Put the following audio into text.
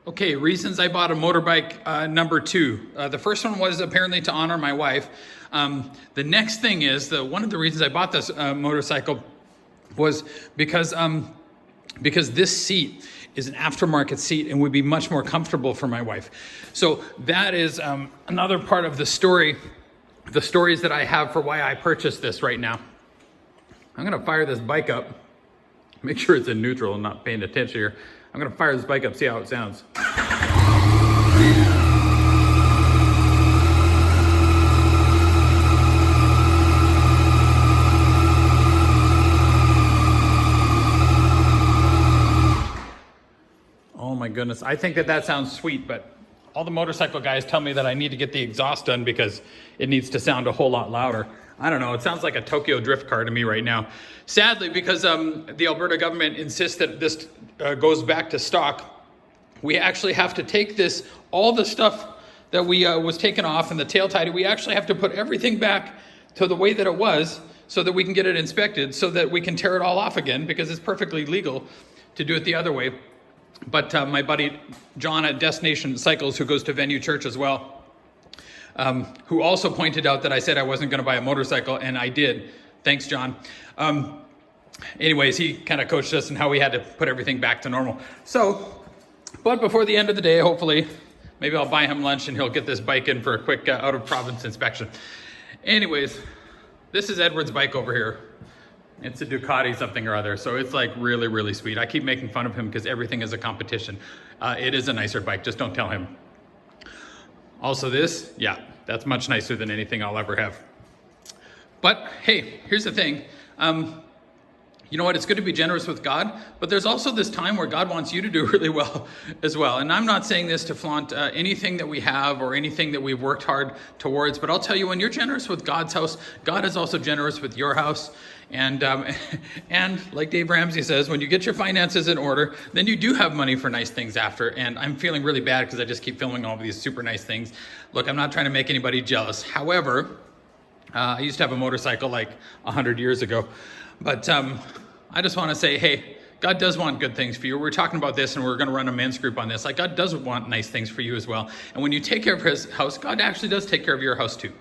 Okay, reasons I bought a motorbike, number two. The first one was apparently to honor my wife. The next thing is, one of the reasons I bought this motorcycle was because this seat is an aftermarket seat and would be much more comfortable for my wife. So that is another part of the story, the stories that I have for why I purchased this right now. I'm gonna fire this bike up. Make sure it's in neutral and not paying attention here. I'm gonna fire this bike up, see how it sounds. Oh my goodness, I think that sounds sweet, but all the motorcycle guys tell me that I need to get the exhaust done because it needs to sound a whole lot louder. I don't know, it sounds like a Tokyo drift car to me right now. Sadly, because the Alberta government insists that this goes back to stock, we actually have to take this, all the stuff that we was taken off and the tail tidy, we actually have to put everything back to the way that it was so that we can get it inspected, so that we can tear it all off again, because it's perfectly legal to do it the other way. But my buddy John at Destination Cycles, who goes to Venue Church as well, who also pointed out that I said I wasn't going to buy a motorcycle, and I did. Thanks, John. Anyways, he kind of coached us in how we had to put everything back to normal. So, but before the end of the day, hopefully, maybe I'll buy him lunch and he'll get this bike in for a quick out-of-province inspection. Anyways, this is Edward's bike over here. It's a Ducati something or other, so it's like really, really sweet. I keep making fun of him because everything is a competition. It is a nicer bike, just don't tell him. Also this, yeah, that's much nicer than anything I'll ever have. But hey, here's the thing. You know what, it's good to be generous with God, but there's also this time where God wants you to do really well as well. And I'm not saying this to flaunt anything that we have or anything that we've worked hard towards, but I'll tell you, when you're generous with God's house, God is also generous with your house. And like Dave Ramsey says, when you get your finances in order, then you do have money for nice things after. And I'm feeling really bad because I just keep filming all of these super nice things. Look, I'm not trying to make anybody jealous. However, I used to have a motorcycle like 100 years ago. But I just want to say, hey, God does want good things for you. We're talking about this and we're going to run a men's group on this. Like, God does want nice things for you as well. And when you take care of his house, God actually does take care of your house too.